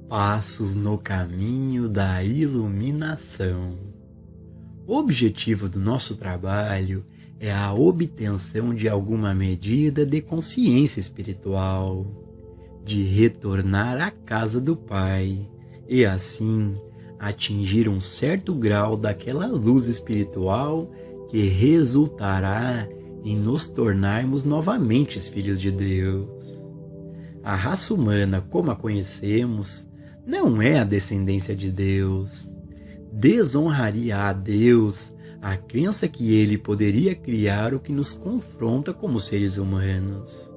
Passos no caminho da iluminação. O objetivo do nosso trabalho é a obtenção de alguma medida de consciência espiritual, de retornar à casa do Pai e assim atingir um certo grau daquela luz espiritual que resultará em nos tornarmos novamente filhos de Deus. A raça humana, como a conhecemos, não é a descendência de Deus. Desonraria a Deus a crença que Ele poderia criar o que nos confronta como seres humanos.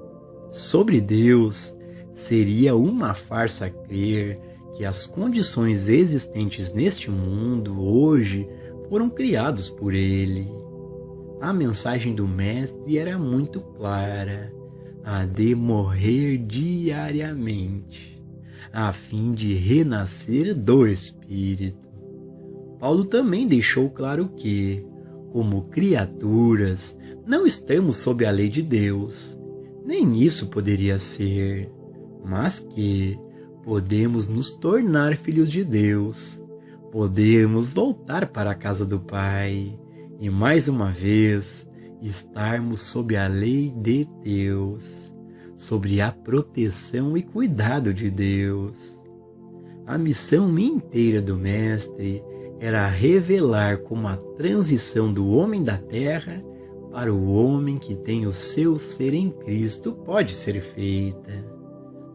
Sobre Deus, seria uma farsa crer que as condições existentes neste mundo hoje foram criadas por Ele. A mensagem do Mestre era muito clara, a de morrer diariamente, a fim de renascer do Espírito. Paulo também deixou claro que, como criaturas, não estamos sob a lei de Deus, nem isso poderia ser, mas que podemos nos tornar filhos de Deus, podemos voltar para a casa do Pai e, mais uma vez, estarmos sob a lei de Deus, sobre a proteção e cuidado de Deus. A missão inteira do Mestre era revelar como a transição do homem da terra para o homem que tem o seu ser em Cristo pode ser feita.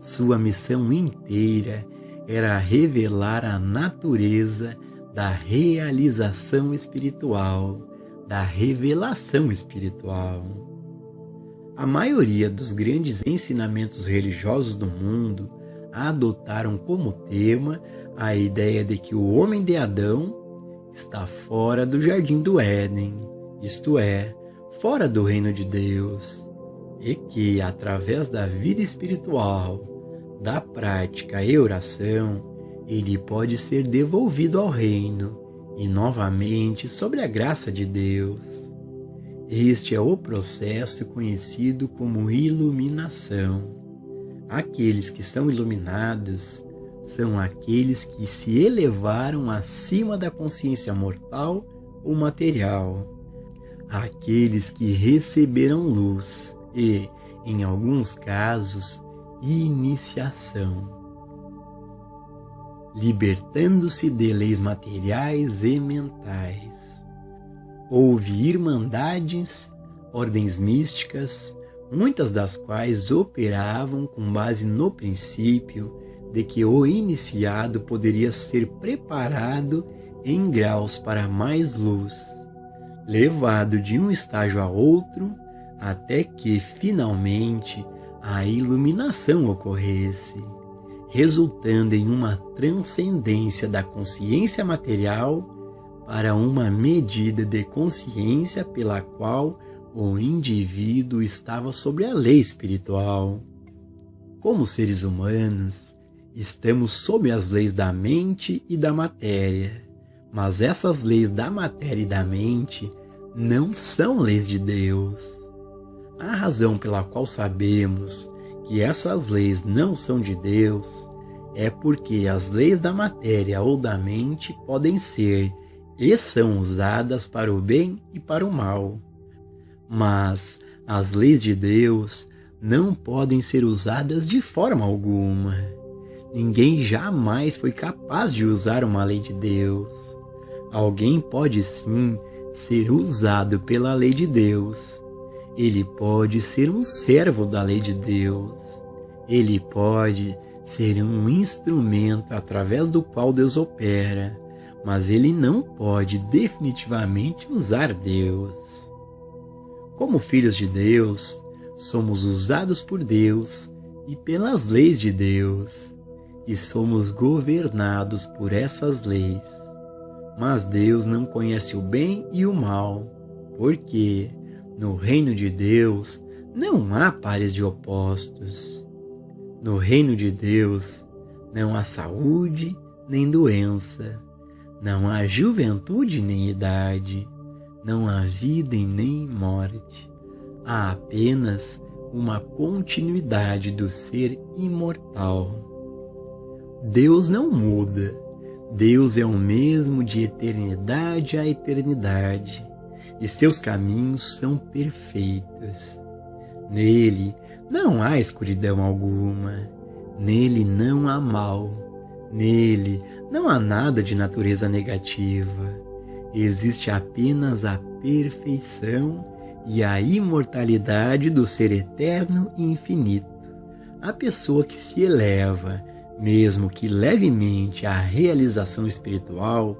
Sua missão inteira era revelar a natureza da realização espiritual, da revelação espiritual. A maioria dos grandes ensinamentos religiosos do mundo adotaram como tema a ideia de que o homem de Adão está fora do jardim do Éden, isto é, fora do reino de Deus, e que, através da vida espiritual, da prática e oração, ele pode ser devolvido ao reino e novamente sobre a graça de Deus. Este é o processo conhecido como iluminação. Aqueles que são iluminados são aqueles que se elevaram acima da consciência mortal ou material, aqueles que receberam luz e, em alguns casos, iniciação, libertando-se de leis materiais e mentais. Houve irmandades, ordens místicas, muitas das quais operavam com base no princípio de que o iniciado poderia ser preparado em graus para mais luz, levado de um estágio a outro, até que, finalmente, a iluminação ocorresse, resultando em uma transcendência da consciência material para uma medida de consciência pela qual o indivíduo estava sobre a lei espiritual. Como seres humanos, estamos sob as leis da mente e da matéria, mas essas leis da matéria e da mente não são leis de Deus. A razão pela qual sabemos que essas leis não são de Deus é porque as leis da matéria ou da mente podem ser e são usadas para o bem e para o mal. Mas as leis de Deus não podem ser usadas de forma alguma. Ninguém jamais foi capaz de usar uma lei de Deus. Alguém pode sim ser usado pela lei de Deus. Ele pode ser um servo da lei de Deus. Ele pode ser um instrumento através do qual Deus opera, mas ele não pode definitivamente usar Deus. Como filhos de Deus, somos usados por Deus e pelas leis de Deus, e somos governados por essas leis. Mas Deus não conhece o bem e o mal, porque no reino de Deus não há pares de opostos. No reino de Deus não há saúde nem doença, não há juventude nem idade, não há vida e nem morte. Há apenas uma continuidade do ser imortal. Deus não muda. Deus é o mesmo de eternidade a eternidade, e seus caminhos são perfeitos. Nele não há escuridão alguma, nele não há mal, nele não há nada de natureza negativa. Existe apenas a perfeição e a imortalidade do ser eterno e infinito. A pessoa que se eleva, mesmo que levemente, à realização espiritual,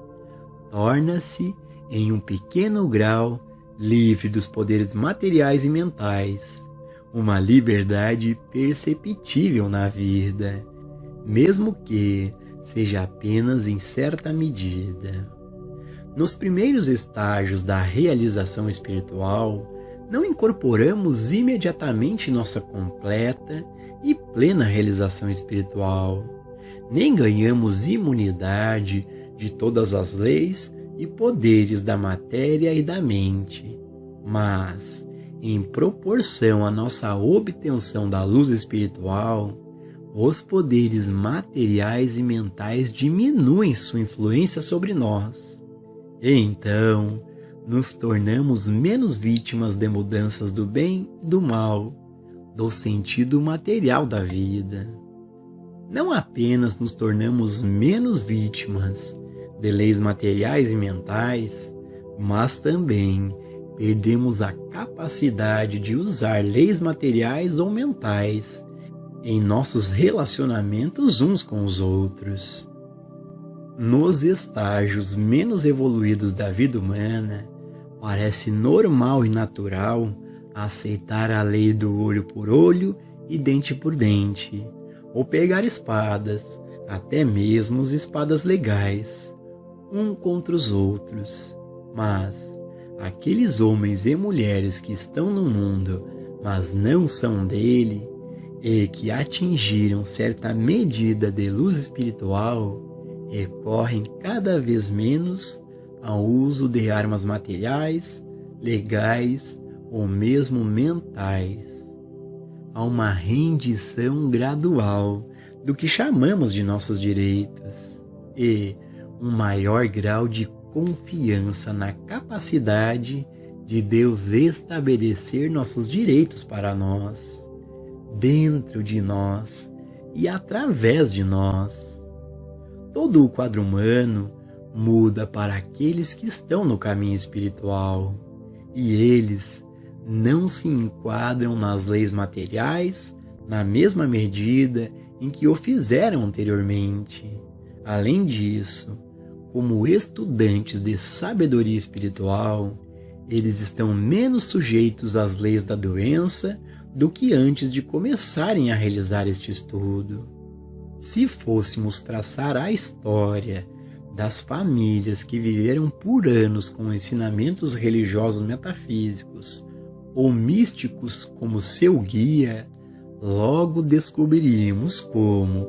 torna-se, em um pequeno grau, livre dos poderes materiais e mentais, uma liberdade perceptível na vida, mesmo que seja apenas em certa medida. Nos primeiros estágios da realização espiritual, não incorporamos imediatamente nossa completa e plena realização espiritual, nem ganhamos imunidade de todas as leis e poderes da matéria e da mente, mas, em proporção à nossa obtenção da luz espiritual, os poderes materiais e mentais diminuem sua influência sobre nós. E então, nos tornamos menos vítimas de mudanças do bem e do mal, do sentido material da vida. Não apenas nos tornamos menos vítimas de leis materiais e mentais, mas também perdemos a capacidade de usar leis materiais ou mentais em nossos relacionamentos uns com os outros. Nos estágios menos evoluídos da vida humana, parece normal e natural aceitar a lei do olho por olho e dente por dente, ou pegar espadas, até mesmo espadas legais, um contra os outros. Mas aqueles homens e mulheres que estão no mundo, mas não são dele, e que atingiram certa medida de luz espiritual, recorrem cada vez menos ao uso de armas materiais, legais ou mesmo mentais. Há uma rendição gradual do que chamamos de nossos direitos e um maior grau de confiança na capacidade de Deus estabelecer nossos direitos para nós, dentro de nós e através de nós. Todo o quadro humano muda para aqueles que estão no caminho espiritual, e eles não se enquadram nas leis materiais na mesma medida em que o fizeram anteriormente. Além disso, como estudantes de sabedoria espiritual, eles estão menos sujeitos às leis da doença do que antes de começarem a realizar este estudo. Se fôssemos traçar a história das famílias que viveram por anos com ensinamentos religiosos metafísicos ou místicos como seu guia, logo descobriríamos como,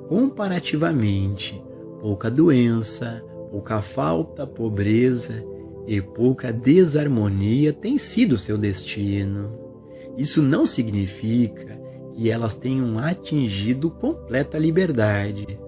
comparativamente, pouca doença, pouca falta, pobreza e pouca desarmonia tem sido seu destino. Isso não significa que elas tenham atingido completa liberdade,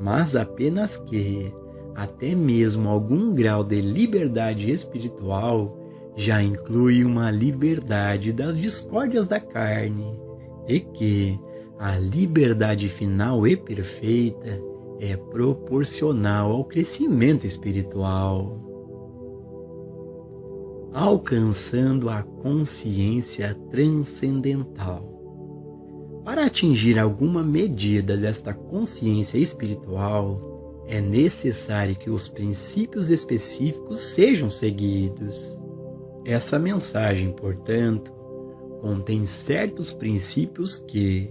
mas apenas que, até mesmo algum grau de liberdade espiritual já inclui uma liberdade das discórdias da carne, e que a liberdade final e perfeita é proporcional ao crescimento espiritual. Alcançando a consciência transcendental. Para atingir alguma medida desta consciência espiritual, é necessário que os princípios específicos sejam seguidos. Essa mensagem, portanto, contém certos princípios que,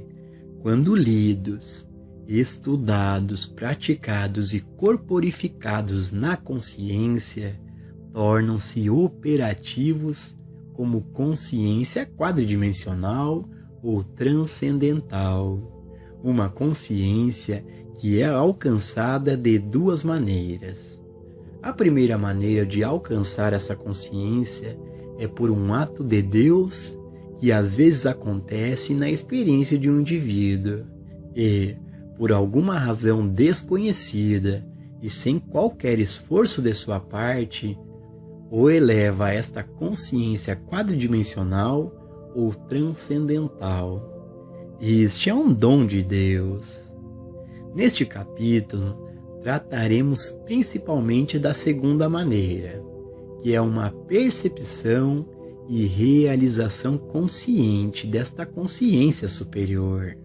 quando lidos, estudados, praticados e corporificados na consciência, tornam-se operativos como consciência quadridimensional ou transcendental, uma consciência que é alcançada de duas maneiras. A primeira maneira de alcançar essa consciência é por um ato de Deus que às vezes acontece na experiência de um indivíduo e, por alguma razão desconhecida e sem qualquer esforço de sua parte, o eleva a esta consciência quadridimensional ou transcendental. Este é um dom de Deus. Neste capítulo, trataremos principalmente da segunda maneira, que é uma percepção e realização consciente desta consciência superior.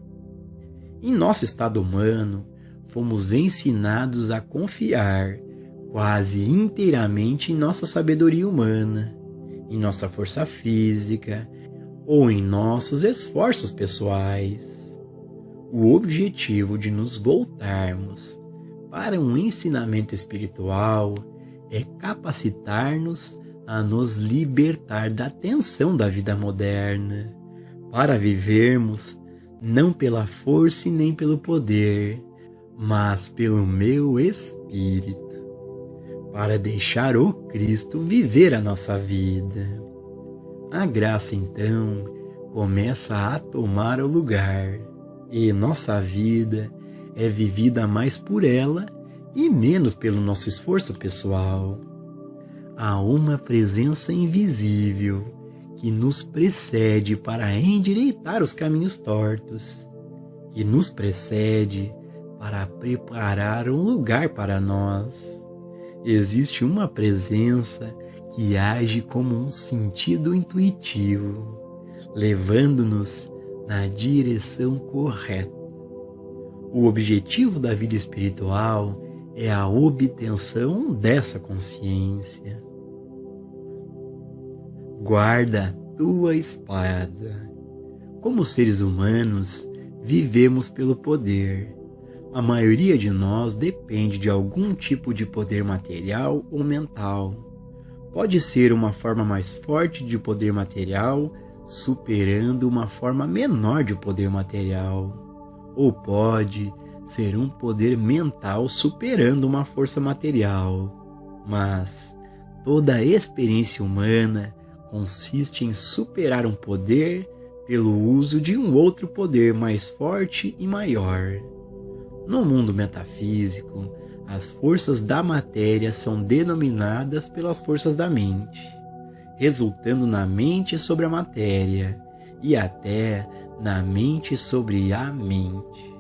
Em nosso estado humano, fomos ensinados a confiar quase inteiramente em nossa sabedoria humana, em nossa força física ou em nossos esforços pessoais. O objetivo de nos voltarmos para um ensinamento espiritual é capacitar-nos a nos libertar da tensão da vida moderna, para vivermos não pela força e nem pelo poder, mas pelo meu espírito, para deixar o Cristo viver a nossa vida. A graça, então, começa a tomar o lugar, e nossa vida é vivida mais por ela e menos pelo nosso esforço pessoal. Há uma presença invisível que nos precede para endireitar os caminhos tortos, que nos precede para preparar um lugar para nós. Existe uma presença que age como um sentido intuitivo, levando-nos na direção correta. O objetivo da vida espiritual é a obtenção dessa consciência. Guarda a tua espada. Como seres humanos, vivemos pelo poder. A maioria de nós depende de algum tipo de poder material ou mental. Pode ser uma forma mais forte de poder material, superando uma forma menor de poder material. Ou pode ser um poder mental superando uma força material. Mas toda a experiência humana consiste em superar um poder pelo uso de um outro poder mais forte e maior. No mundo metafísico, as forças da matéria são denominadas pelas forças da mente, resultando na mente sobre a matéria e até na mente sobre a mente.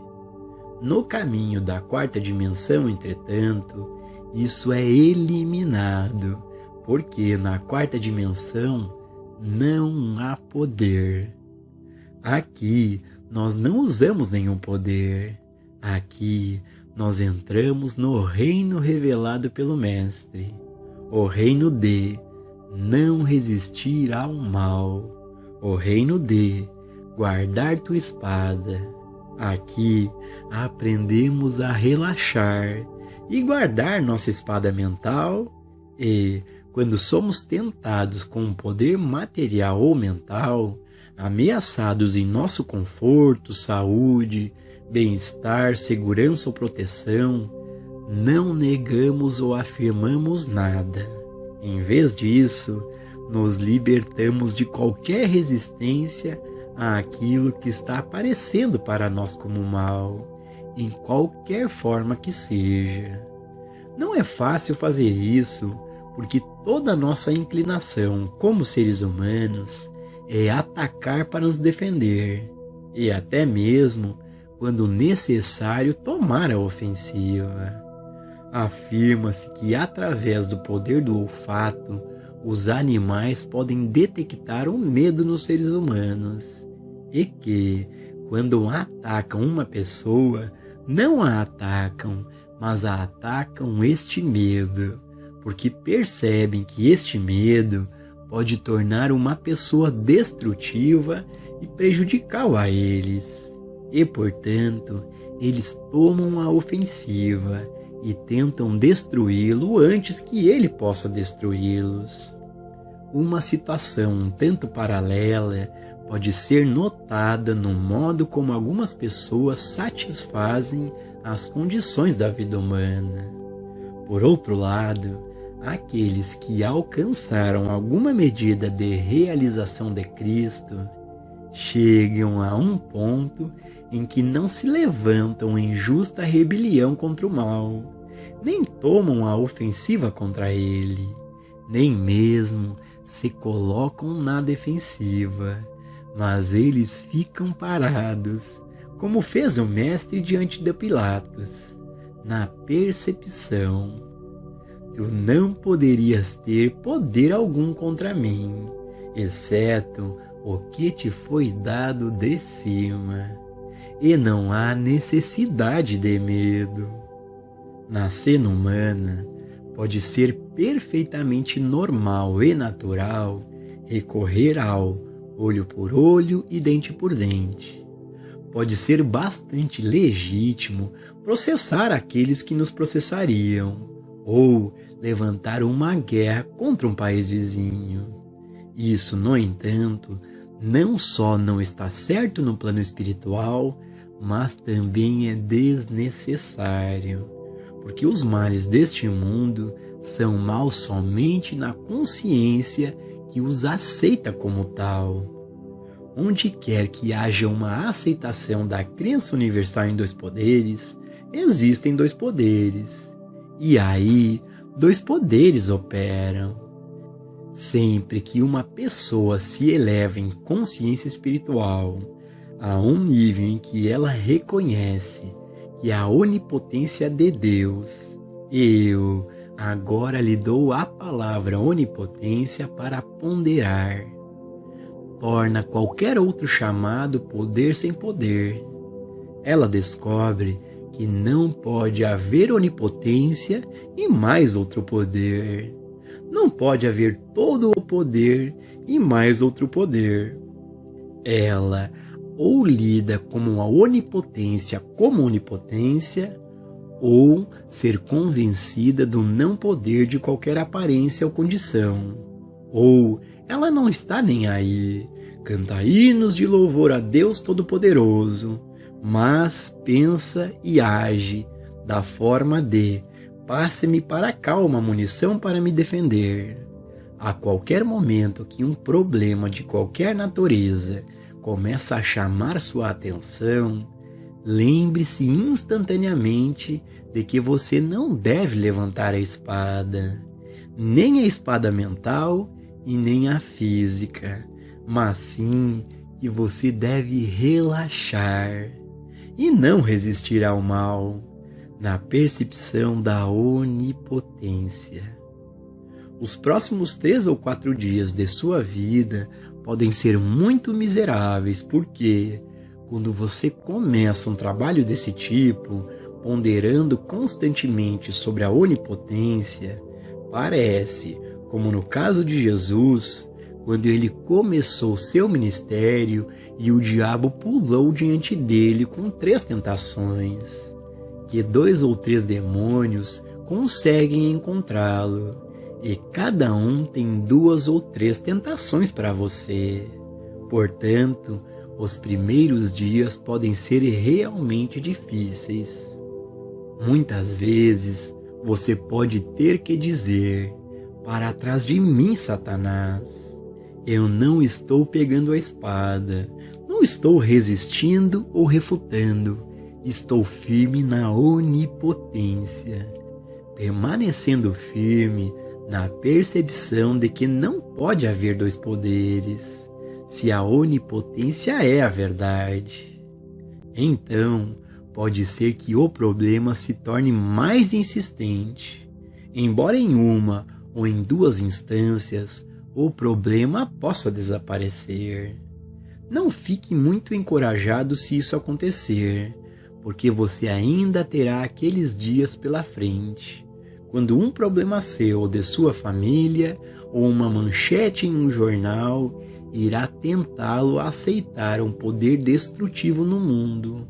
No caminho da quarta dimensão, entretanto, isso é eliminado, porque na quarta dimensão não há poder. Aqui nós não usamos nenhum poder. Aqui nós entramos no reino revelado pelo Mestre, o reino de não resistir ao mal, o reino de guardar tua espada. Aqui aprendemos a relaxar e guardar nossa espada mental e, quando somos tentados com um poder material ou mental, ameaçados em nosso conforto, saúde, bem-estar, segurança ou proteção, não negamos ou afirmamos nada. Em vez disso, nos libertamos de qualquer resistência àquilo que está aparecendo para nós como mal, em qualquer forma que seja. Não é fácil fazer isso, porque toda a nossa inclinação como seres humanos é atacar para nos defender, e até mesmo, quando necessário, tomar a ofensiva. Afirma-se que através do poder do olfato, os animais podem detectar o medo nos seres humanos, e que, quando atacam uma pessoa, não a atacam, mas a atacam este medo, porque percebem que este medo pode tornar uma pessoa destrutiva e prejudicial a eles. E, portanto, eles tomam a ofensiva e tentam destruí-lo antes que ele possa destruí-los. Uma situação um tanto paralela pode ser notada no modo como algumas pessoas satisfazem as condições da vida humana. Por outro lado, aqueles que alcançaram alguma medida de realização de Cristo chegam a um ponto em que não se levantam em justa rebelião contra o mal, nem tomam a ofensiva contra ele, nem mesmo se colocam na defensiva, mas eles ficam parados, como fez o mestre diante de Pilatos, na percepção: tu não poderias ter poder algum contra mim, exceto o que te foi dado de cima, e não há necessidade de medo. Na cena humana, pode ser perfeitamente normal e natural recorrer ao olho por olho e dente por dente. Pode ser bastante legítimo processar aqueles que nos processariam, ou levantar uma guerra contra um país vizinho. Isso, no entanto, não só não está certo no plano espiritual, mas também é desnecessário, porque os males deste mundo são maus somente na consciência que os aceita como tal. Onde quer que haja uma aceitação da crença universal em dois poderes, existem dois poderes. E aí, dois poderes operam. Sempre que uma pessoa se eleva em consciência espiritual a um nível em que ela reconhece que a onipotência de Deus, eu agora lhe dou a palavra onipotência para ponderar, torna qualquer outro chamado poder sem poder. Ela descobre que não pode haver onipotência e mais outro poder. Não pode haver todo o poder e mais outro poder. Ela ou lida como a onipotência como onipotência, ou ser convencida do não poder de qualquer aparência ou condição. Ou ela não está nem aí, canta hinos de louvor a Deus Todo-Poderoso, mas pensa e age da forma de: passe-me para cá uma munição para me defender. A qualquer momento que um problema de qualquer natureza começa a chamar sua atenção, lembre-se instantaneamente de que você não deve levantar a espada, nem a espada mental e nem a física, mas sim que você deve relaxar e não resistir ao mal, na percepção da onipotência. Os próximos 3 ou 4 dias de sua vida podem ser muito miseráveis, porque quando você começa um trabalho desse tipo, ponderando constantemente sobre a onipotência, parece, como no caso de Jesus, quando ele começou seu ministério e o diabo pulou diante dele com 3 tentações, que 2 ou 3 demônios conseguem encontrá-lo, e cada um tem 2 ou 3 tentações para você. Portanto, os primeiros dias podem ser realmente difíceis. Muitas vezes você pode ter que dizer: para trás de mim, Satanás. Eu não estou pegando a espada, não estou resistindo ou refutando, estou firme na onipotência, permanecendo firme na percepção de que não pode haver 2 poderes, se a onipotência é a verdade. Então, pode ser que o problema se torne mais insistente. Embora em uma ou em 2 instâncias o problema possa desaparecer. Não fique muito encorajado se isso acontecer, porque você ainda terá aqueles dias pela frente, quando um problema seu ou de sua família, ou uma manchete em um jornal, irá tentá-lo a aceitar um poder destrutivo no mundo,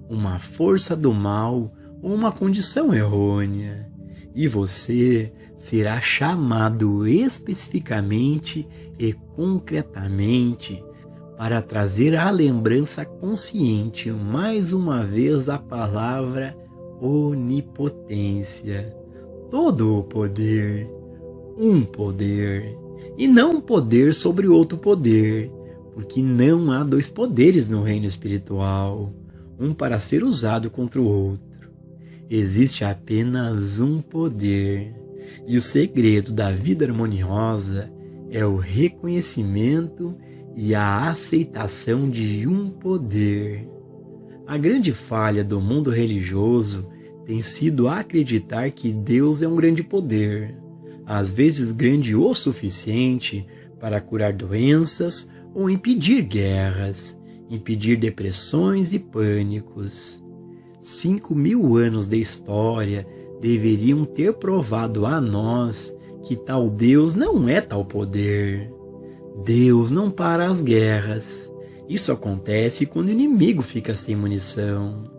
uma força do mal ou uma condição errônea, e você será chamado especificamente e concretamente para trazer à lembrança consciente mais uma vez a palavra onipotência. Todo o poder, um poder, e não um poder sobre outro poder, porque não há dois poderes no reino espiritual, um para ser usado contra o outro. Existe apenas um poder, e o segredo da vida harmoniosa é o reconhecimento e a aceitação de um poder. A grande falha do mundo religioso tem sido acreditar que Deus é um grande poder, às vezes grande o suficiente para curar doenças ou impedir guerras, impedir depressões e pânicos. 5.000 anos de história deveriam ter provado a nós que tal Deus não é tal poder. Deus não para as guerras. Isso acontece quando o inimigo fica sem munição.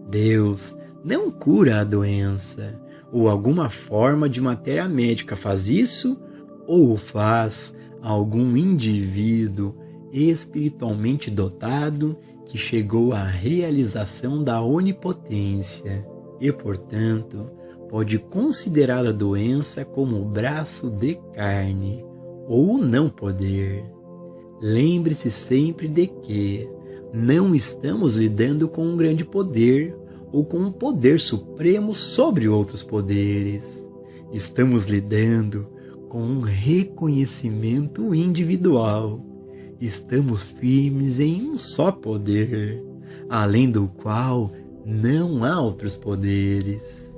Deus não cura a doença, ou alguma forma de matéria médica faz isso, ou o faz algum indivíduo espiritualmente dotado que chegou à realização da onipotência e, portanto, pode considerar a doença como o braço de carne ou o não poder. Lembre-se sempre de que não estamos lidando com um grande poder ou com um poder supremo sobre outros poderes. Estamos lidando com um reconhecimento individual. Estamos firmes em um só poder, além do qual não há outros poderes.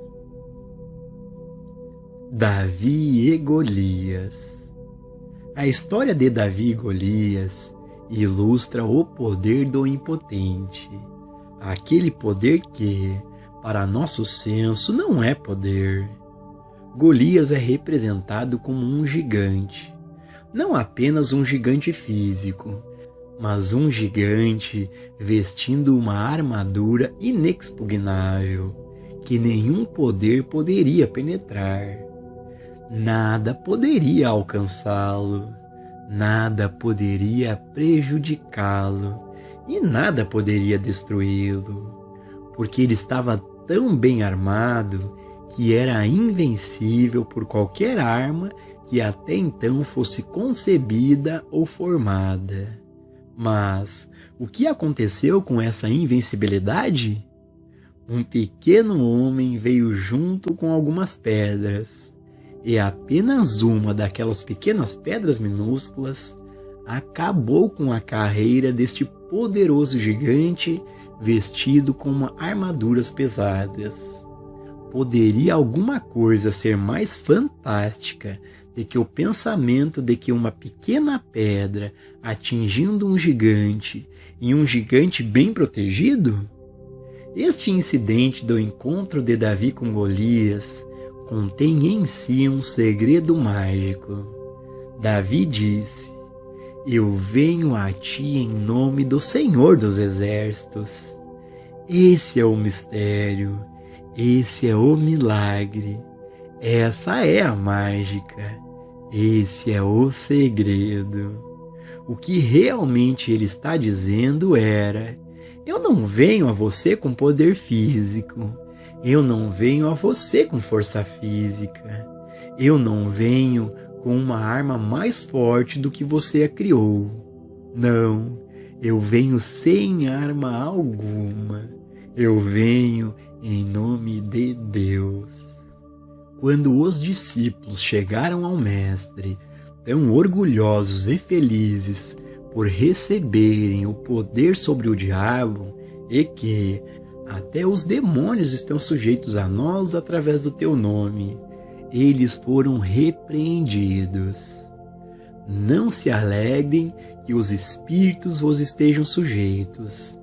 Davi e Golias. A história de Davi e Golias ilustra o poder do impotente, aquele poder que, para nosso senso, não é poder. Golias é representado como um gigante, não apenas um gigante físico, mas um gigante vestindo uma armadura inexpugnável, que nenhum poder poderia penetrar. Nada poderia alcançá-lo, nada poderia prejudicá-lo e nada poderia destruí-lo, porque ele estava tão bem armado que era invencível por qualquer arma que até então fosse concebida ou formada. Mas o que aconteceu com essa invencibilidade? Um pequeno homem veio junto com algumas pedras, e apenas uma daquelas pequenas pedras minúsculas acabou com a carreira deste poderoso gigante vestido com armaduras pesadas. Poderia alguma coisa ser mais fantástica de que o pensamento de que uma pequena pedra atingindo um gigante, e um gigante bem protegido? Este incidente do encontro de Davi com Golias contém em si um segredo mágico. Davi disse: "Eu venho a ti em nome do Senhor dos Exércitos." Esse é o mistério, esse é o milagre, essa é a mágica, esse é o segredo. O que realmente ele está dizendo era: eu não venho a você com poder físico, eu não venho a você com força física, eu não venho com uma arma mais forte do que você a criou. Não, eu venho sem arma alguma, eu venho em nome de Deus. Quando os discípulos chegaram ao Mestre, tão orgulhosos e felizes por receberem o poder sobre o diabo, e que até os demônios estão sujeitos a nós através do teu nome, eles foram repreendidos. Não se alegrem que os espíritos vos estejam sujeitos.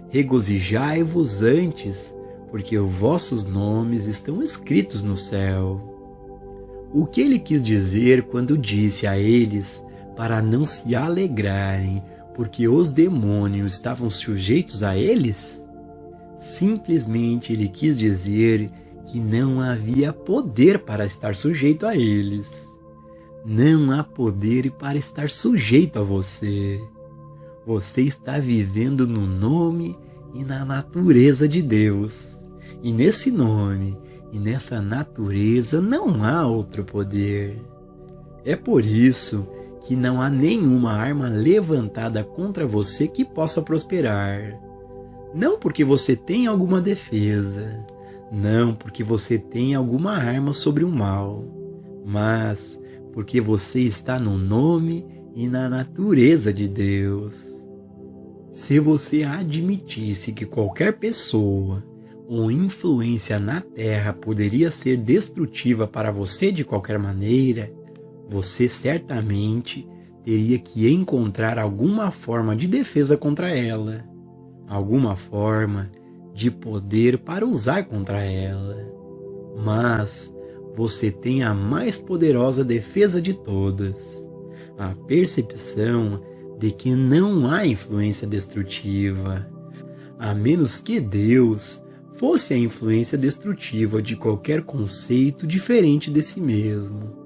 Regozijai-vos antes, porque os vossos nomes estão escritos no céu. O que ele quis dizer quando disse a eles para não se alegrarem, porque os demônios estavam sujeitos a eles? Simplesmente ele quis dizer que não havia poder para estar sujeito a eles. Não há poder para estar sujeito a você. Você está vivendo no nome e na natureza de Deus. E nesse nome e nessa natureza não há outro poder. É por isso que não há nenhuma arma levantada contra você que possa prosperar. Não porque você tem alguma defesa, não porque você tem alguma arma sobre o mal, mas porque você está no nome e na natureza de Deus. Se você admitisse que qualquer pessoa ou influência na Terra poderia ser destrutiva para você de qualquer maneira, você certamente teria que encontrar alguma forma de defesa contra ela, alguma forma de poder para usar contra ela. Mas você tem a mais poderosa defesa de todas, a percepção de que não há influência destrutiva, a menos que Deus fosse a influência destrutiva de qualquer conceito diferente de si mesmo.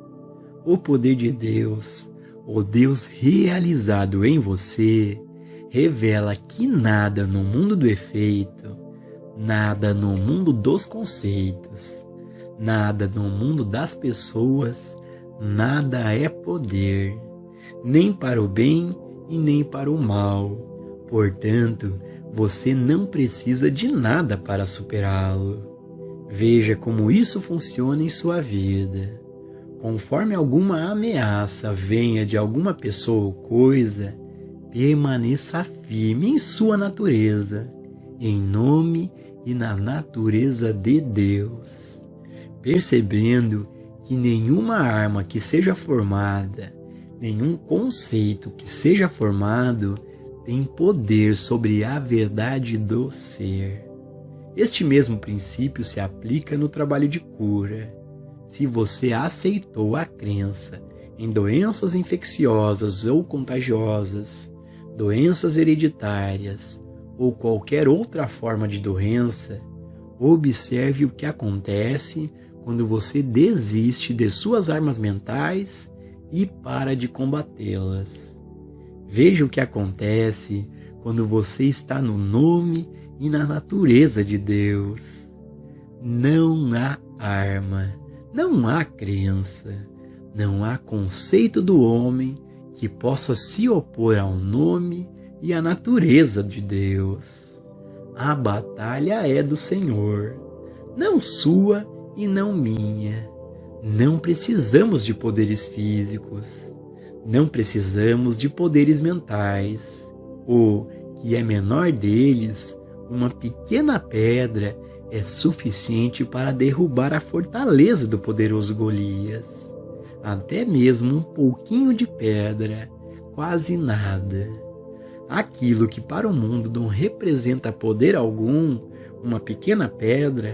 O poder de Deus, o Deus realizado em você, revela que nada no mundo do efeito, nada no mundo dos conceitos, nada no mundo das pessoas, nada é poder, nem para o bem e nem para o mal. Portanto, você não precisa de nada para superá-lo. Veja como isso funciona em sua vida. Conforme alguma ameaça venha de alguma pessoa ou coisa, permaneça firme em sua natureza, em nome e na natureza de Deus, percebendo que nenhuma arma que seja formada, nenhum conceito que seja formado, tem poder sobre a verdade do ser. Este mesmo princípio se aplica no trabalho de cura. Se você aceitou a crença em doenças infecciosas ou contagiosas, doenças hereditárias ou qualquer outra forma de doença, observe o que acontece quando você desiste de suas armas mentais e para de combatê-las. Veja o que acontece quando você está no nome e na natureza de Deus. Não há arma, não há crença, não há conceito do homem que possa se opor ao nome e à natureza de Deus. A batalha é do Senhor, não sua e não minha. Não precisamos de poderes físicos, não precisamos de poderes mentais. O que é menor deles, uma pequena pedra, é suficiente para derrubar a fortaleza do poderoso Golias. Até mesmo um pouquinho de pedra, quase nada. Aquilo que para o mundo não representa poder algum, uma pequena pedra,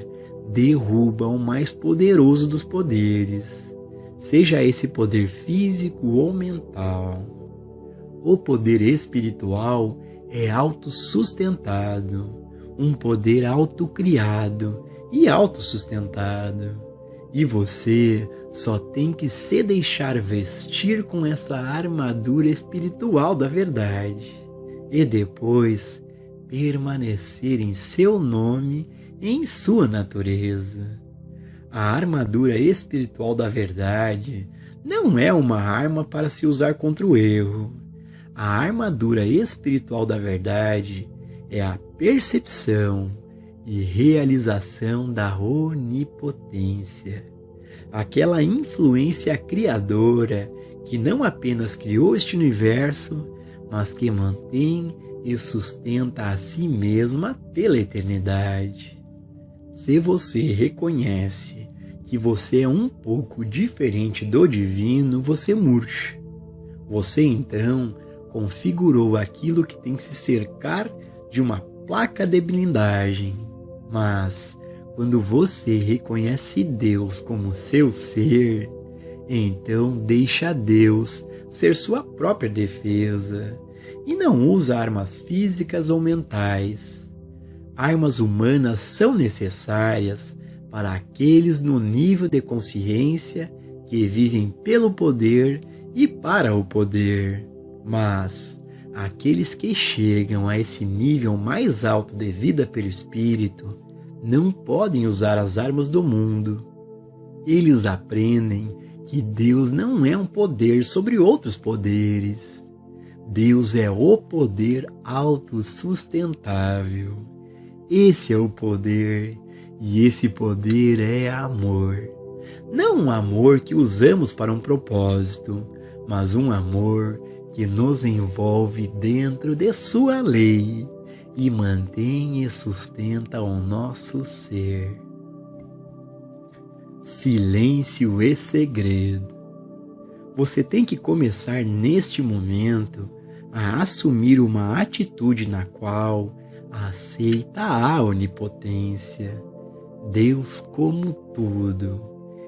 derruba o mais poderoso dos poderes, seja esse poder físico ou mental. O poder espiritual é autossustentado, um poder autocriado e autossustentado. E você só tem que se deixar vestir com essa armadura espiritual da verdade e depois permanecer em seu nome, em sua natureza. A armadura espiritual da verdade não é uma arma para se usar contra o erro. A armadura espiritual da verdade é a percepção e realização da onipotência, aquela influência criadora que não apenas criou este universo, mas que mantém e sustenta a si mesma pela eternidade. Se você reconhece que você é um pouco diferente do divino, você murcha. Você então configurou aquilo que tem que se cercar de uma placa de blindagem. Mas quando você reconhece Deus como seu ser, então deixa Deus ser sua própria defesa e não usa armas físicas ou mentais. Armas humanas são necessárias para aqueles no nível de consciência que vivem pelo poder e para o poder. Mas aqueles que chegam a esse nível mais alto de vida pelo Espírito não podem usar as armas do mundo. Eles aprendem que Deus não é um poder sobre outros poderes. Deus é o poder autossustentável. Esse é o poder, e esse poder é amor. Não um amor que usamos para um propósito, mas um amor que nos envolve dentro de sua lei e mantém e sustenta o nosso ser. Silêncio e segredo. Você tem que começar neste momento a assumir uma atitude na qual aceita a onipotência, Deus como tudo,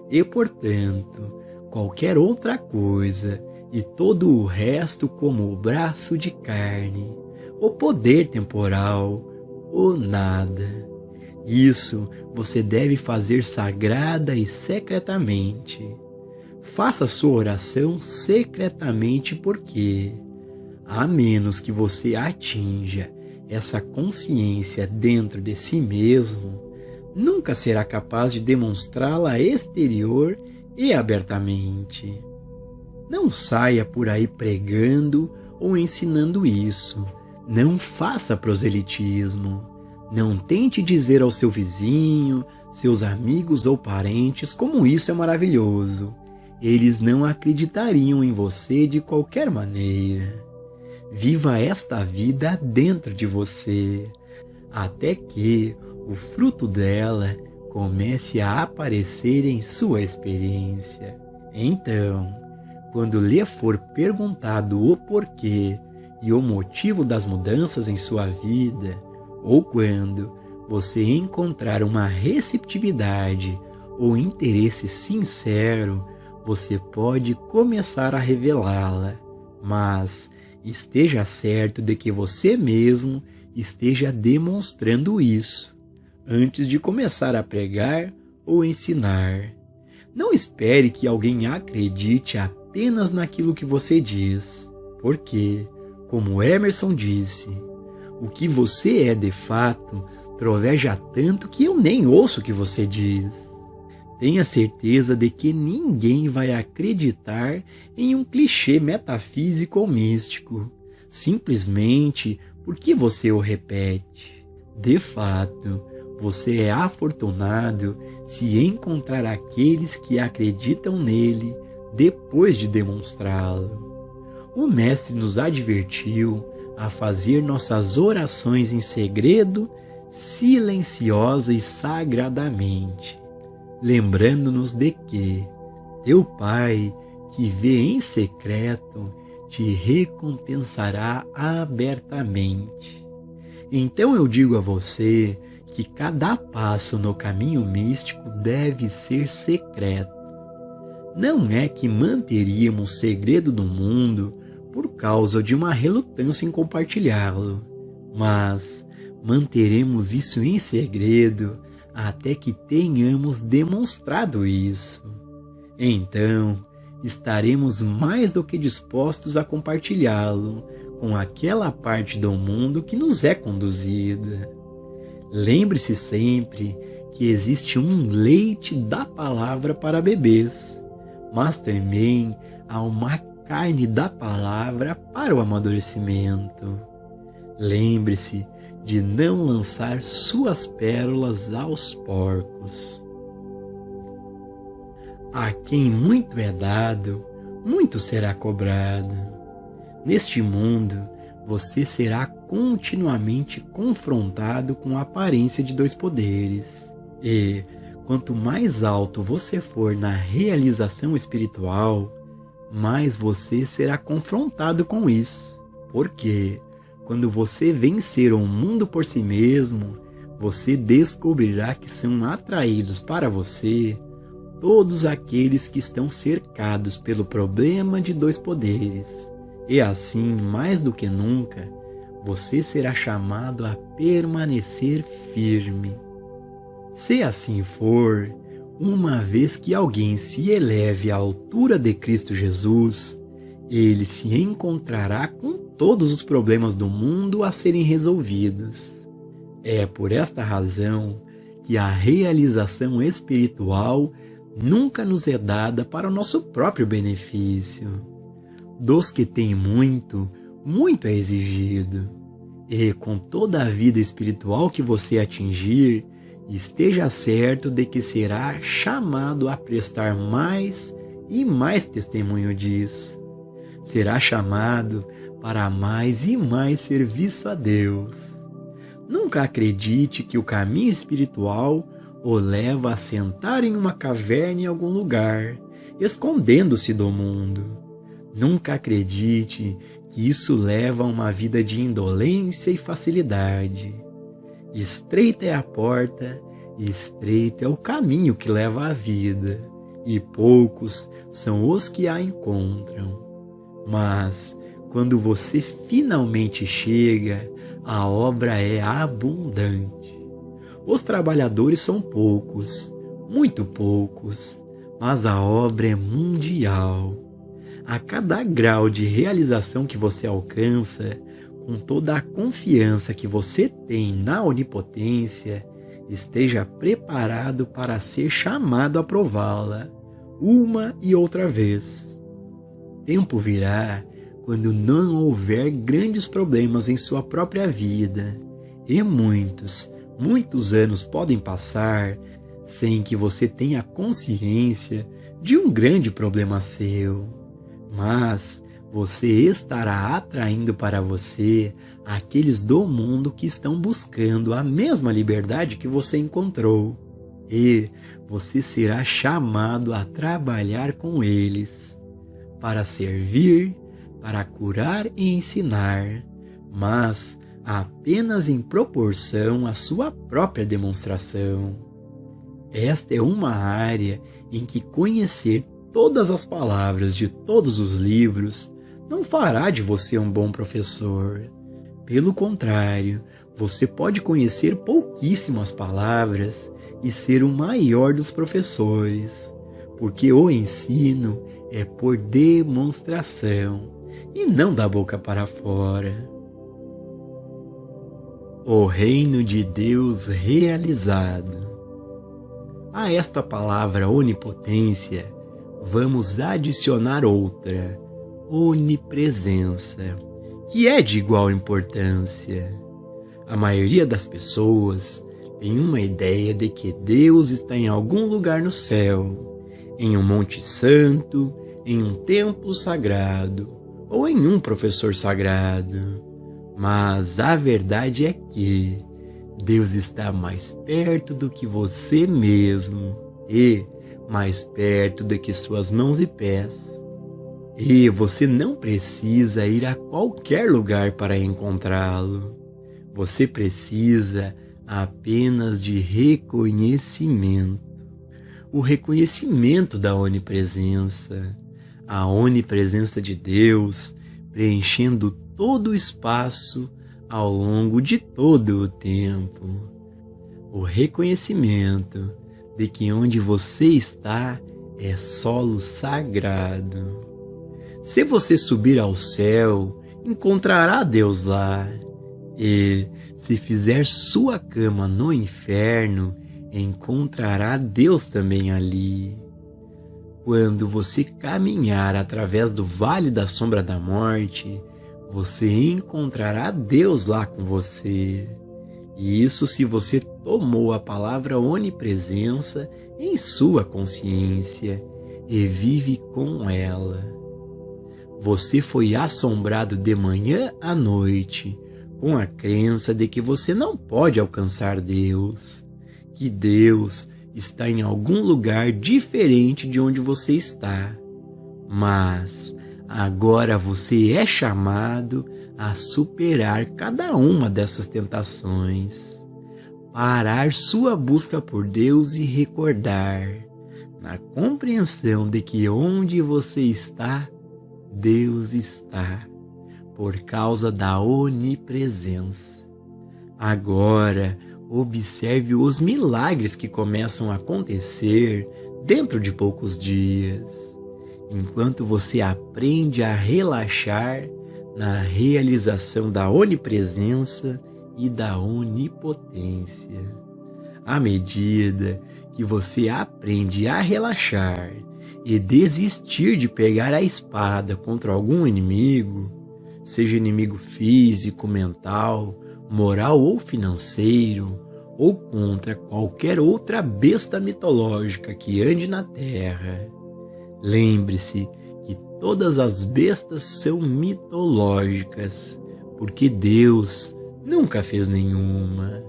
e portanto, qualquer outra coisa e todo o resto como o braço de carne, o poder temporal, o nada. Isso você deve fazer sagrada e secretamente. Faça sua oração secretamente porque, a menos que você atinja essa consciência dentro de si mesmo, nunca será capaz de demonstrá-la exterior e abertamente. Não saia por aí pregando ou ensinando isso. Não faça proselitismo. Não tente dizer ao seu vizinho, seus amigos ou parentes como isso é maravilhoso. Eles não acreditariam em você de qualquer maneira. Viva esta vida dentro de você, até que o fruto dela comece a aparecer em sua experiência. Então, quando lhe for perguntado o porquê e o motivo das mudanças em sua vida, ou quando você encontrar uma receptividade ou interesse sincero, você pode começar a revelá-la, mas esteja certo de que você mesmo esteja demonstrando isso antes de começar a pregar ou ensinar. Não espere que alguém acredite apenas naquilo que você diz, porque, como Emerson disse, o que você é de fato troveja tanto que eu nem ouço o que você diz. Tenha certeza de que ninguém vai acreditar em um clichê metafísico ou místico, simplesmente porque você o repete. De fato, você é afortunado se encontrar aqueles que acreditam nele depois de demonstrá-lo. O Mestre nos advertiu a fazer nossas orações em segredo, silenciosa e sagradamente, lembrando-nos de que teu Pai, que vê em secreto, te recompensará abertamente. Então eu digo a você que cada passo no caminho místico deve ser secreto. Não é que manteríamos segredo do mundo por causa de uma relutância em compartilhá-lo, mas manteremos isso em segredo até que tenhamos demonstrado isso. Então, estaremos mais do que dispostos a compartilhá-lo com aquela parte do mundo que nos é conduzida. Lembre-se sempre que existe um leite da palavra para bebês, mas também há uma carne da palavra para o amadurecimento. Lembre-se de não lançar suas pérolas aos porcos. A quem muito é dado, muito será cobrado. Neste mundo, você será continuamente confrontado com a aparência de dois poderes. E, quanto mais alto você for na realização espiritual, mais você será confrontado com isso. Porque, quando você vencer o mundo por si mesmo, você descobrirá que são atraídos para você todos aqueles que estão cercados pelo problema de dois poderes. E assim, mais do que nunca, você será chamado a permanecer firme. Se assim for, uma vez que alguém se eleve à altura de Cristo Jesus, ele se encontrará com todos os problemas do mundo a serem resolvidos. É por esta razão que a realização espiritual nunca nos é dada para o nosso próprio benefício. Dos que têm muito, muito é exigido. E com toda a vida espiritual que você atingir, esteja certo de que será chamado a prestar mais e mais testemunho disso. Será chamado para mais e mais serviço a Deus. Nunca acredite que o caminho espiritual o leva a sentar em uma caverna em algum lugar, escondendo-se do mundo. Nunca acredite que isso leva a uma vida de indolência e facilidade. Estreita é a porta, e estreito é o caminho que leva à vida, e poucos são os que a encontram. Mas, quando você finalmente chega, a obra é abundante. Os trabalhadores são poucos, muito poucos, mas a obra é mundial. A cada grau de realização que você alcança, com toda a confiança que você tem na onipotência, esteja preparado para ser chamado a prová-la, uma e outra vez. Tempo virá quando não houver grandes problemas em sua própria vida, e muitos anos podem passar sem que você tenha consciência de um grande problema seu. Mas você estará atraindo para você aqueles do mundo que estão buscando a mesma liberdade que você encontrou. E você será chamado a trabalhar com eles, para servir, para curar e ensinar, mas apenas em proporção à sua própria demonstração. Esta é uma área em que conhecer todas as palavras de todos os livros não fará de você um bom professor. Pelo contrário, você pode conhecer pouquíssimas palavras e ser o maior dos professores, porque o ensino é por demonstração e não da boca para fora. O reino de Deus realizado. A esta palavra onipotência, vamos adicionar outra, onipresença, que é de igual importância. A maioria das pessoas tem uma ideia de que Deus está em algum lugar no céu, em um monte santo, em um templo sagrado ou em um professor sagrado. Mas a verdade é que Deus está mais perto do que você mesmo e mais perto do que suas mãos e pés. E você não precisa ir a qualquer lugar para encontrá-lo. Você precisa apenas de reconhecimento. O reconhecimento da onipresença. A onipresença de Deus preenchendo todo o espaço ao longo de todo o tempo. O reconhecimento de que onde você está é solo sagrado. Se você subir ao céu, encontrará Deus lá. E se fizer sua cama no inferno, encontrará Deus também ali. Quando você caminhar através do vale da sombra da morte, você encontrará Deus lá com você. E isso se você tomou a palavra onipresença em sua consciência e vive com ela. Você foi assombrado de manhã à noite com a crença de que você não pode alcançar Deus, que Deus está em algum lugar diferente de onde você está. Mas agora você é chamado a superar cada uma dessas tentações, parar sua busca por Deus e recordar, na compreensão de que onde você está, Deus está, por causa da onipresença. Agora, observe os milagres que começam a acontecer dentro de poucos dias, enquanto você aprende a relaxar na realização da onipresença e da onipotência. À medida que você aprende a relaxar e desistir de pegar a espada contra algum inimigo, seja inimigo físico, mental, moral ou financeiro, ou contra qualquer outra besta mitológica que ande na terra, lembre-se que todas as bestas são mitológicas, porque Deus nunca fez nenhuma.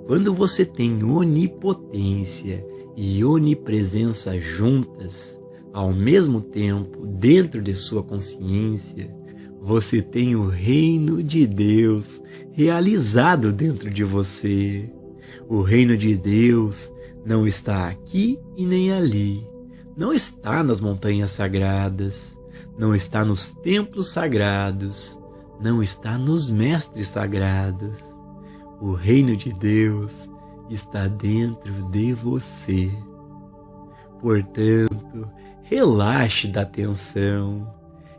Quando você tem onipotência e onipresença juntas, ao mesmo tempo dentro de sua consciência, você tem o reino de Deus realizado dentro de você. O reino de Deus não está aqui e nem ali. Não está nas montanhas sagradas, não está nos templos sagrados, não está nos mestres sagrados. O reino de Deus está dentro de você. Portanto, relaxe da tensão,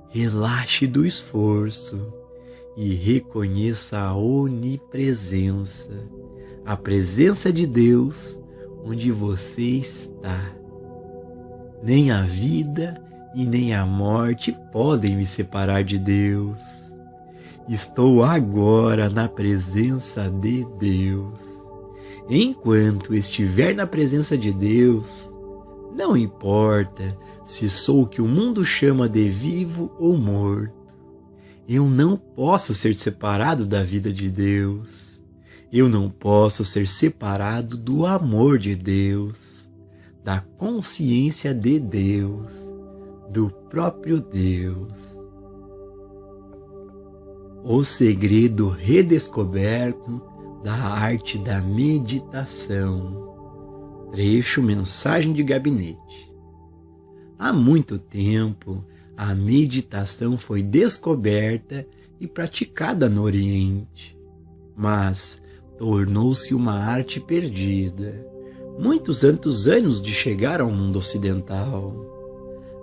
relaxe do esforço e reconheça a onipresença, a presença de Deus onde você está. Nem a vida e nem a morte podem me separar de Deus. Estou agora na presença de Deus. Enquanto estiver na presença de Deus, não importa se sou o que o mundo chama de vivo ou morto. Eu não posso ser separado da vida de Deus. Eu não posso ser separado do amor de Deus, da consciência de Deus, do próprio Deus. O segredo redescoberto da arte da meditação. Trecho Mensagem de Gabinete. Há muito tempo, a meditação foi descoberta e praticada no Oriente, mas tornou-se uma arte perdida, muitos anos de chegar ao mundo ocidental.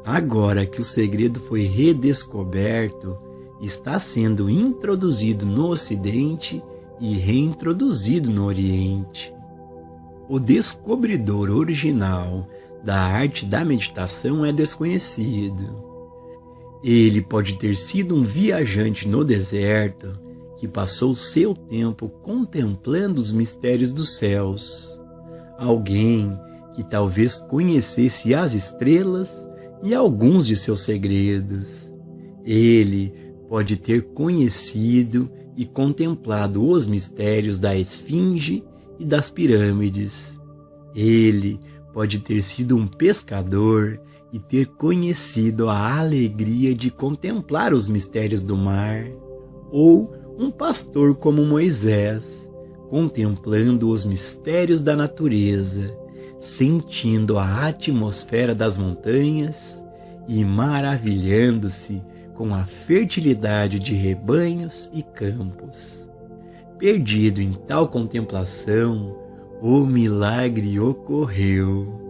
Agora que o segredo foi redescoberto, está sendo introduzido no Ocidente e reintroduzido no Oriente. O descobridor original da arte da meditação é desconhecido. Ele pode ter sido um viajante no deserto que passou seu tempo contemplando os mistérios dos céus. Alguém que talvez conhecesse as estrelas e alguns de seus segredos. Ele pode ter conhecido e contemplado os mistérios da esfinge e das pirâmides. Ele pode ter sido um pescador e ter conhecido a alegria de contemplar os mistérios do mar, ou um pastor como Moisés, contemplando os mistérios da natureza, sentindo a atmosfera das montanhas e maravilhando-se com a fertilidade de rebanhos e campos. Perdido em tal contemplação, o milagre ocorreu.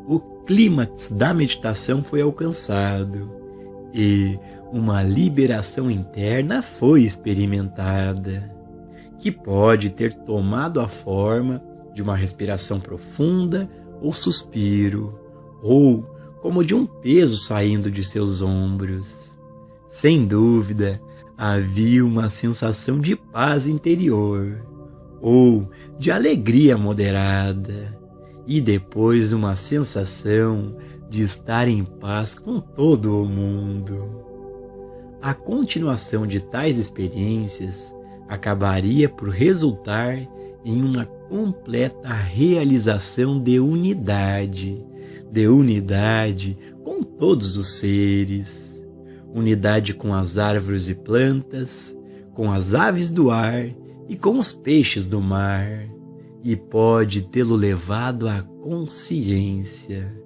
O clímax da meditação foi alcançado e uma liberação interna foi experimentada, que pode ter tomado a forma de uma respiração profunda ou suspiro, ou como de um peso saindo de seus ombros. Sem dúvida, havia uma sensação de paz interior, ou de alegria moderada, e depois uma sensação de estar em paz com todo o mundo. A continuação de tais experiências acabaria por resultar em uma completa realização de unidade com todos os seres, unidade com as árvores e plantas, com as aves do ar e com os peixes do mar, e pode tê-lo levado à consciência,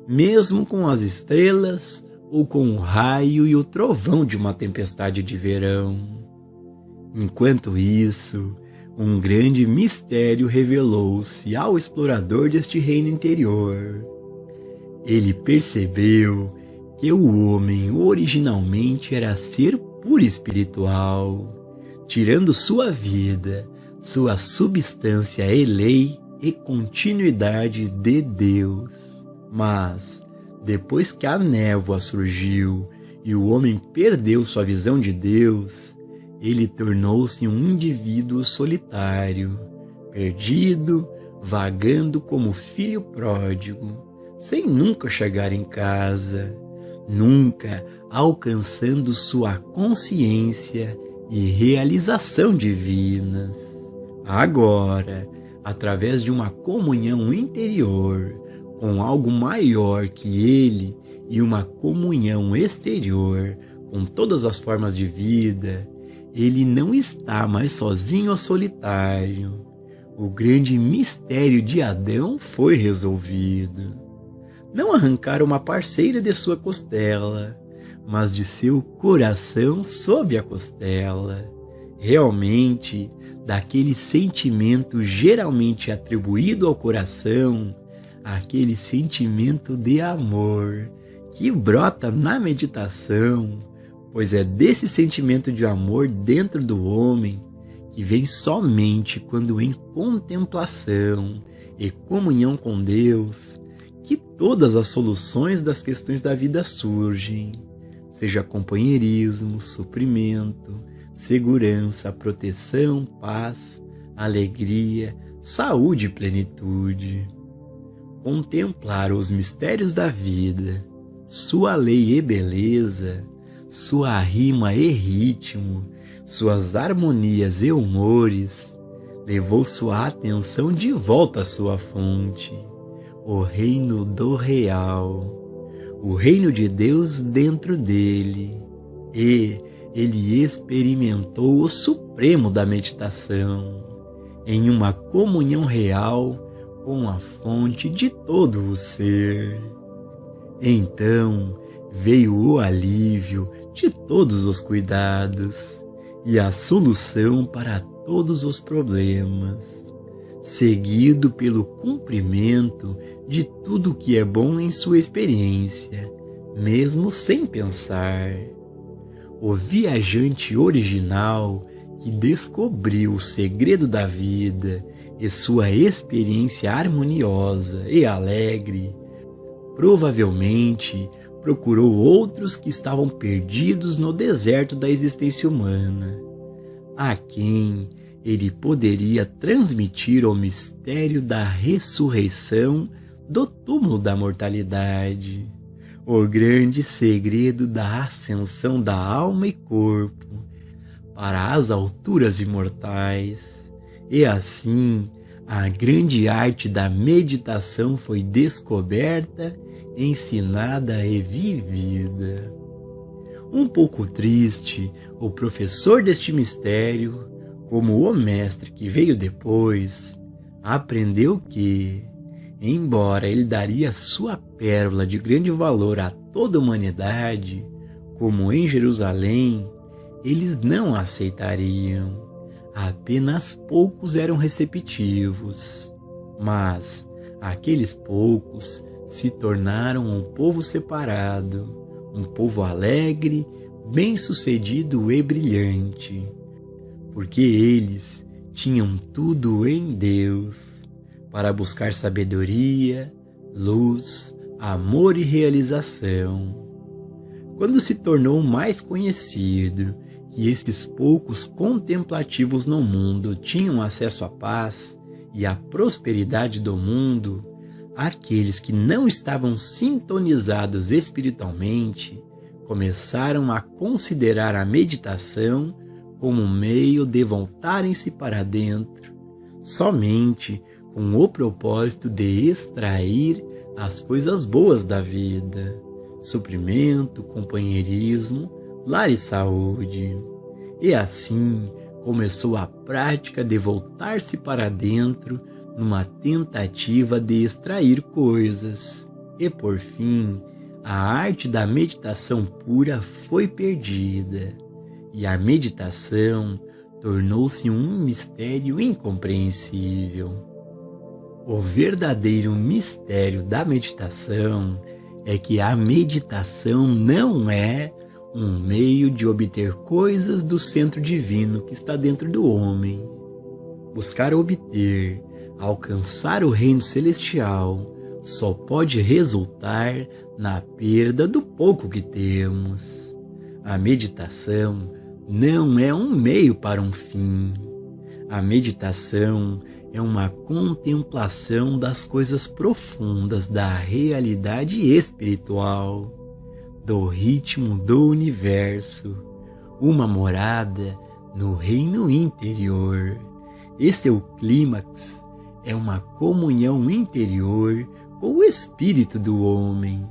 mesmo com as estrelas ou com o raio e o trovão de uma tempestade de verão. Enquanto isso, um grande mistério revelou-se ao explorador deste reino interior. Ele percebeu que o homem originalmente era ser puro espiritual, tirando sua vida, sua substância e lei e continuidade de Deus. Mas, depois que a névoa surgiu e o homem perdeu sua visão de Deus, ele tornou-se um indivíduo solitário, perdido, vagando como filho pródigo, sem nunca chegar em casa, nunca alcançando sua consciência e realização divinas. Agora, através de uma comunhão interior com algo maior que ele e uma comunhão exterior com todas as formas de vida, ele não está mais sozinho ou solitário. O grande mistério de Adão foi resolvido. Não arrancaram uma parceira de sua costela, mas de seu coração sob a costela. Realmente, daquele sentimento geralmente atribuído ao coração, aquele sentimento de amor que brota na meditação, pois é desse sentimento de amor dentro do homem que vem somente quando em contemplação e comunhão com Deus que todas as soluções das questões da vida surgem, seja companheirismo, suprimento, segurança, proteção, paz, alegria, saúde e plenitude. Contemplar os mistérios da vida, sua lei e beleza, sua rima e ritmo, suas harmonias e humores, levou sua atenção de volta à sua fonte, o reino do real, o reino de Deus dentro dele, e ele experimentou o supremo da meditação, em uma comunhão real com a fonte de todo o ser. Então veio o alívio de todos os cuidados e a solução para todos os problemas, seguido pelo cumprimento de tudo que é bom em sua experiência, mesmo sem pensar. O viajante original que descobriu o segredo da vida e sua experiência harmoniosa e alegre, provavelmente procurou outros que estavam perdidos no deserto da existência humana, a quem ele poderia transmitir o mistério da ressurreição do túmulo da mortalidade, o grande segredo da ascensão da alma e corpo para as alturas imortais. E assim, a grande arte da meditação foi descoberta, ensinada e vivida. Um pouco triste, o professor deste mistério, como o mestre que veio depois, aprendeu que, embora ele daria sua pérola de grande valor a toda a humanidade, como em Jerusalém, eles não a aceitariam. Apenas poucos eram receptivos, mas aqueles poucos se tornaram um povo separado, um povo alegre, bem-sucedido e brilhante, porque eles tinham tudo em Deus para buscar sabedoria, luz, amor e realização. Quando se tornou mais conhecido que esses poucos contemplativos no mundo tinham acesso à paz e à prosperidade do mundo, aqueles que não estavam sintonizados espiritualmente começaram a considerar a meditação como um meio de voltarem-se para dentro, somente com o propósito de extrair as coisas boas da vida, suprimento, companheirismo, lar e saúde. E assim começou a prática de voltar-se para dentro numa tentativa de extrair coisas. E por fim, a arte da meditação pura foi perdida, e a meditação tornou-se um mistério incompreensível. O verdadeiro mistério da meditação é que a meditação não é um meio de obter coisas do centro divino que está dentro do homem. Buscar obter Alcançar o reino celestial só pode resultar na perda do pouco que temos. A meditação não é um meio para um fim. A meditação é uma contemplação das coisas profundas da realidade espiritual, do ritmo do universo, uma morada no reino interior. Este é o clímax, é uma comunhão interior com o espírito do homem,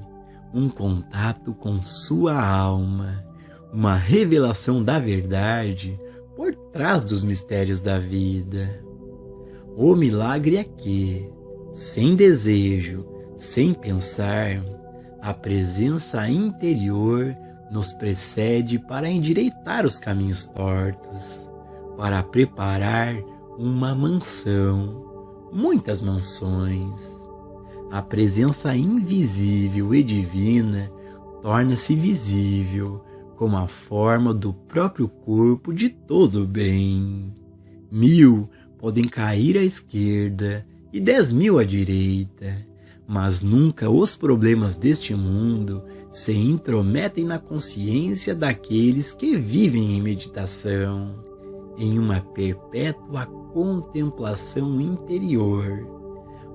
um contato com sua alma, uma revelação da verdade por trás dos mistérios da vida. O milagre é que, sem desejo, sem pensar, a presença interior nos precede para endireitar os caminhos tortos, para preparar uma mansão, muitas mansões. A presença invisível e divina torna-se visível como a forma do próprio corpo de todo o bem. 1000 podem cair à esquerda e 10.000 à direita, mas nunca os problemas deste mundo se intrometem na consciência daqueles que vivem em meditação, em uma perpétua contemplação interior,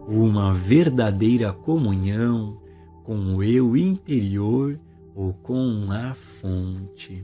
uma verdadeira comunhão com o eu interior ou com a fonte.